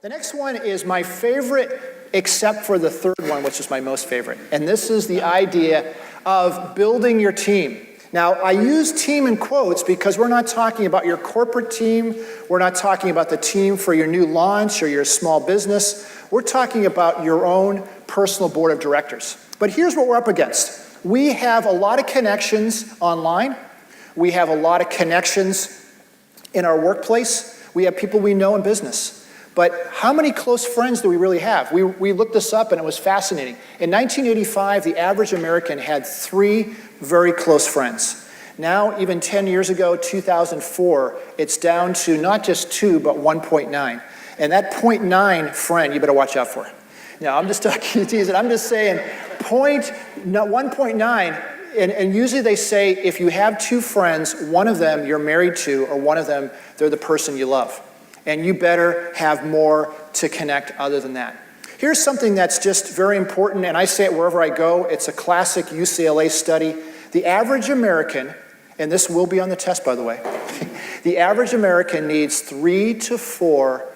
The next one is my favorite, except for the third one, which is my most favorite. And this is the idea of building your team. Now, I use team in quotes because we're not talking about your corporate team. We're not talking about the team for your new launch or your small business. We're talking about your own personal board of directors. But here's what we're up against. We have a lot of connections online. We have a lot of connections in our workplace. We have people we know in business. But how many close friends do we really have? We looked this up and it was fascinating. In 1985, the average American had 3 very close friends. Now, even 10 years ago, 2004, it's down to not just 2, but 1.9. And that 0.9 friend, you better watch out for. No, I'm just teasing. I'm just saying 1.9, and usually they say if you have 2 friends, one of them you're married to, or one of them, they're the person you love. And you better have more to connect other than that. Here's something that's just very important, and I say it wherever I go. It's a classic UCLA study. The average American, and this will be on the test, by the way, the average American needs 3 to 4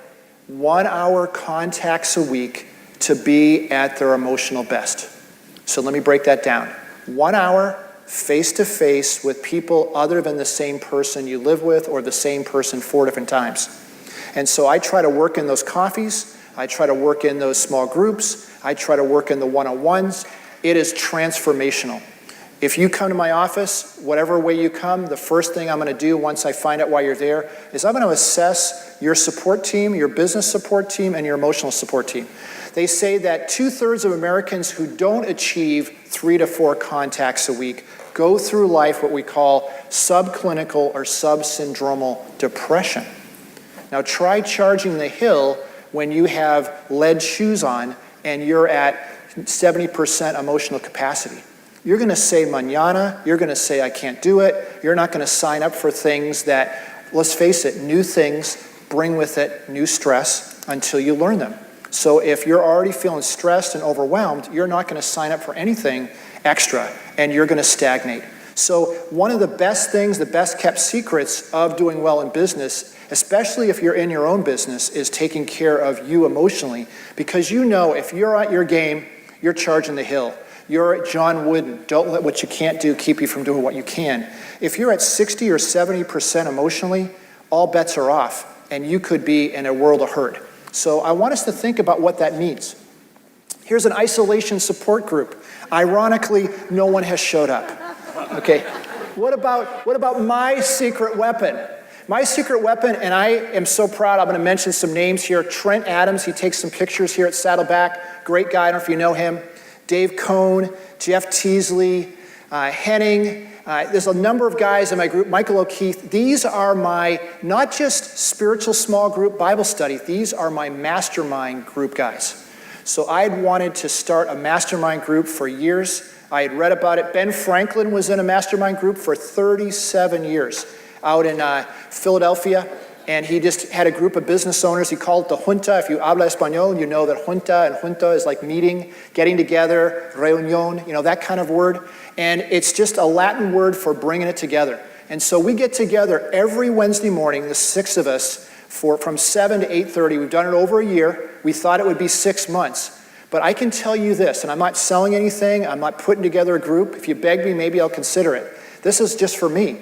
one-hour contacts a week to be at their emotional best. So let me break that down. 1 hour face-to-face with people other than the same person you live with or the same person 4 different times. And so I try to work in those coffees. I try to work in those small groups. I try to work in the one-on-ones. It is transformational. If you come to my office, whatever way you come, the first thing I'm going to do once I find out why you're there is I'm going to assess your support team, your business support team, and your emotional support team. They say that 2/3 of Americans who don't achieve 3 to 4 contacts a week go through life what we call subclinical or subsyndromal depression. Now try charging the hill when you have lead shoes on and you're at 70% emotional capacity. You're going to say mañana, you're going to say I can't do it, you're not going to sign up for things that, let's face it, new things bring with it new stress until you learn them. So if you're already feeling stressed and overwhelmed, you're not going to sign up for anything extra and you're going to stagnate. So one of the best things, the best kept secrets of doing well in business, especially if you're in your own business, is taking care of you emotionally. Because you know if you're at your game, you're charging the hill. You're at John Wooden. Don't let what you can't do keep you from doing what you can. If you're at 60 or 70% emotionally, all bets are off, and you could be in a world of hurt. So I want us to think about what that means. Here's an isolation support group. Ironically, no one has showed up. Okay. What about my secret weapon? My secret weapon, and I am so proud, I'm going to mention some names here. Trent Adams, he takes some pictures here at Saddleback. Great guy, I don't know if you know him. Dave Cohn, Jeff Teasley, Henning. There's a number of guys in my group, Michael O'Keefe. These are my, not just spiritual small group Bible study, these are my mastermind group guys. So I had wanted to start a mastermind group for years. I had read about it. Ben Franklin was in a mastermind group for 37 years out in Philadelphia. And he just had a group of business owners. He called it the junta. If you habla español, you know that junta is like meeting, getting together, reunión, that kind of word. And it's just a Latin word for bringing it together. And so we get together every Wednesday morning, the 6 of us, from 7 to 8:30. We've done it over a year. We thought it would be 6 months. But I can tell you this, and I'm not selling anything. I'm not putting together a group. If you beg me, maybe I'll consider it. This is just for me.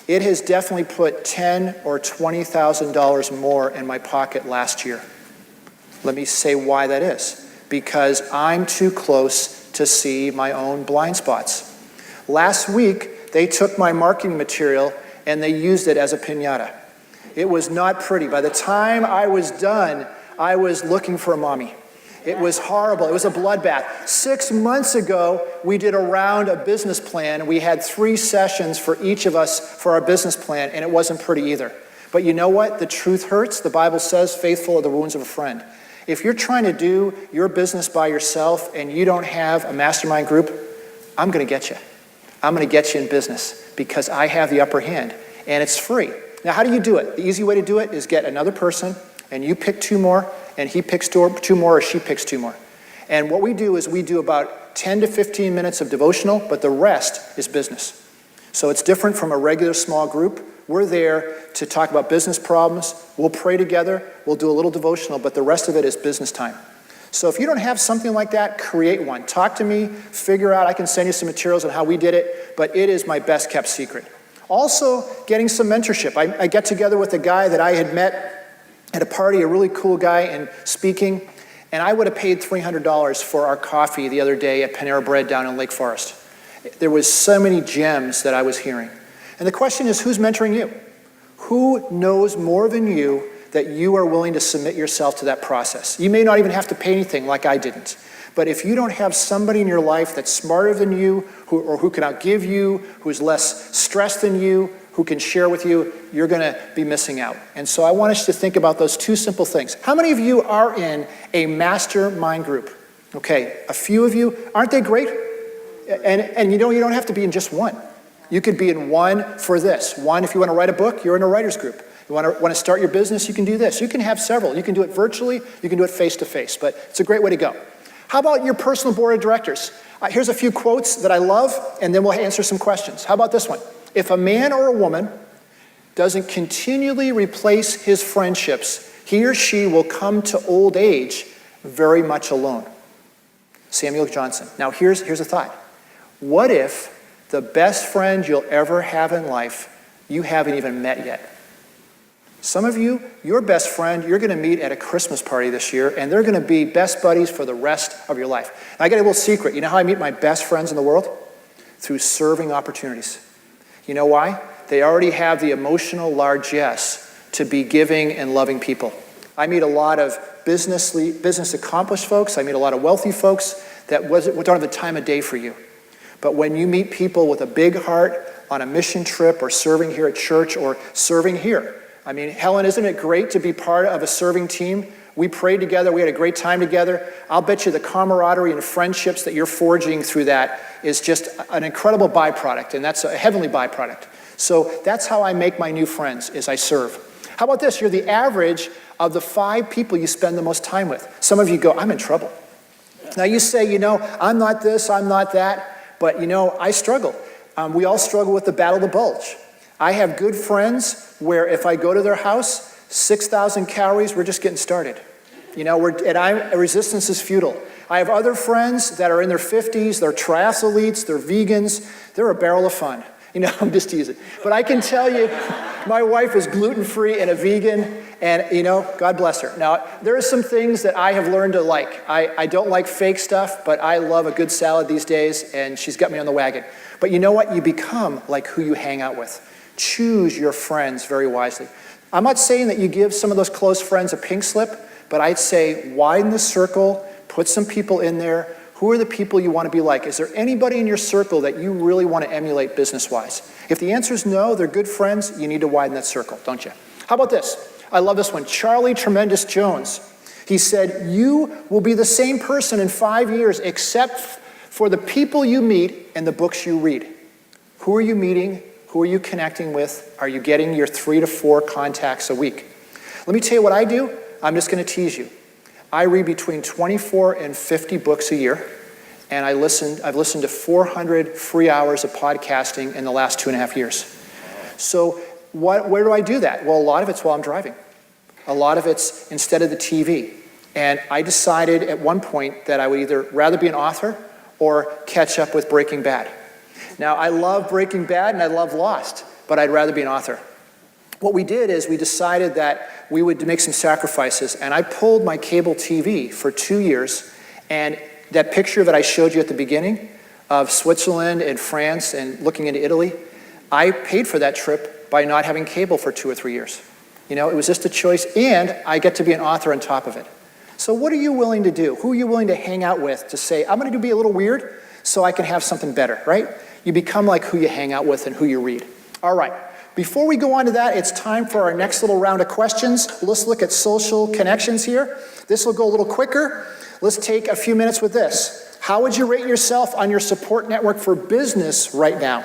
It has definitely put $10,000 or $20,000 more in my pocket last year. Let me say why that is. Because I'm too close to see my own blind spots. Last week, they took my marketing material and they used it as a piñata. It was not pretty. By the time I was done, I was looking for a mommy. It was horrible. It was a bloodbath. 6 months ago, we did a round of business plan. We had 3 sessions for each of us for our business plan, and it wasn't pretty either. But you know what? The truth hurts. The Bible says, faithful are the wounds of a friend. If you're trying to do your business by yourself and you don't have a mastermind group, I'm going to get you. I'm going to get you in business because I have the upper hand, and it's free. Now, how do you do it? The easy way to do it is get another person, and you pick 2 more, and he picks 2 more, or she picks 2 more. And what we do is we do about 10 to 15 minutes of devotional, but the rest is business. So it's different from a regular small group. We're there to talk about business problems. We'll pray together. We'll do a little devotional, but the rest of it is business time. So if you don't have something like that, create one. Talk to me, figure out, I can send you some materials on how we did it, but it is my best kept secret. Also, getting some mentorship. I get together with a guy that I had met at a party, a really cool guy in speaking, and I would have paid $300 for our coffee the other day at Panera Bread down in Lake Forest. There was so many gems that I was hearing. And the question is, who's mentoring you? Who knows more than you that you are willing to submit yourself to that process? You may not even have to pay anything like I didn't. But if you don't have somebody in your life that's smarter than you, who can outgive you, who's less stressed than you, who can share with you, you're going to be missing out. And so I want us to think about those two simple things. How many of you are in a mastermind group? Okay, a few of you. Aren't they great? And you don't have to be in just one. You could be in one for this. One, if you want to write a book, you're in a writer's group. You want to start your business, you can do this. You can have several. You can do it virtually. You can do it face-to-face. But it's a great way to go. How about your personal board of directors? Here's a few quotes that I love, and then we'll answer some questions. How about this one? If a man or a woman doesn't continually replace his friendships, he or she will come to old age very much alone. Samuel Johnson. Now here's a thought. What if the best friend you'll ever have in life you haven't even met yet? Some of you, your best friend, you're going to meet at a Christmas party this year, and they're going to be best buddies for the rest of your life. And I got a little secret. You know how I meet my best friends in the world? Through serving opportunities. You know why? They already have the emotional largesse to be giving and loving people. I meet a lot of business accomplished folks. I meet a lot of wealthy folks that don't have the time of day for you. But when you meet people with a big heart on a mission trip or serving here at church or serving here, I mean, Helen, isn't it great to be part of a serving team? We prayed together. We had a great time together. I'll bet you the camaraderie and friendships that you're forging through that is just an incredible byproduct, and that's a heavenly byproduct. So that's how I make my new friends, is I serve. How about this? You're the average of the 5 people you spend the most time with. Some of you go, I'm in trouble. Now you say, I'm not this, I'm not that, but I struggle. We all struggle with the battle of the bulge. I have good friends where if I go to their house, 6,000 calories, we're just getting started. Resistance is futile. I have other friends that are in their 50s, they're triathletes, they're vegans, they're a barrel of fun. I'm just teasing. But I can tell you, my wife is gluten-free and a vegan, and God bless her. Now, there are some things that I have learned to like. I don't like fake stuff, but I love a good salad these days, and she's got me on the wagon. But you know what? You become like who you hang out with. Choose your friends very wisely. I'm not saying that you give some of those close friends a pink slip, but I'd say widen the circle, put some people in there. Who are the people you want to be like? Is there anybody in your circle that you really want to emulate business-wise? If the answer is no, they're good friends, you need to widen that circle, don't you? How about this? I love this one. Charlie Tremendous Jones. He said, you will be the same person in 5 years except for the people you meet and the books you read. Who are you meeting? Who are you connecting with? Are you getting your 3 to 4 contacts a week? Let me tell you what I do. I'm just going to tease you. I read between 24 and 50 books a year, and I've listened to 400 free hours of podcasting in the last 2.5 years. So where do I do that? Well, a lot of it's while I'm driving. A lot of it's instead of the TV. And I decided at one point that I would either rather be an author or catch up with Breaking Bad. Now, I love Breaking Bad and I love Lost, but I'd rather be an author. What we did is we decided that we would make some sacrifices, and I pulled my cable TV for 2 years, and that picture that I showed you at the beginning of Switzerland and France and looking into Italy, I paid for that trip by not having cable for 2 or 3 years. It was just a choice, and I get to be an author on top of it. So what are you willing to do? Who are you willing to hang out with to say, I'm going to be a little weird so I can have something better, right? You become like who you hang out with and who you read. All right. Before we go on to that, it's time for our next little round of questions. Let's look at social connections here. This will go a little quicker. Let's take a few minutes with this. How would you rate yourself on your support network for business right now?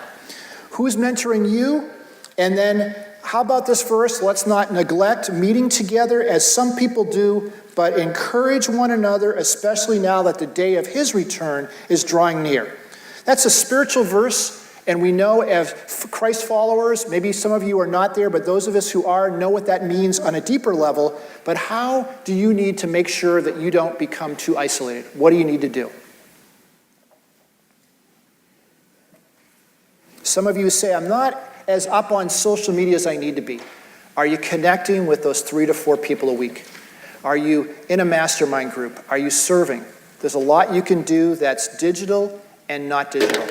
Who's mentoring you? And then how about this first? Let's not neglect meeting together as some people do, but encourage one another, especially now that the day of his return is drawing near. That's a spiritual verse, And we know as Christ followers, maybe some of you are not there, but those of us who are know what that means on a deeper level. But how do you need to make sure that you don't become too isolated? What do you need to do? Some of you say, I'm not as up on social media as I need to be. Are you connecting with those 3 to 4 people a week? Are you in a mastermind group? Are you serving? There's a lot you can do that's digital and not digital.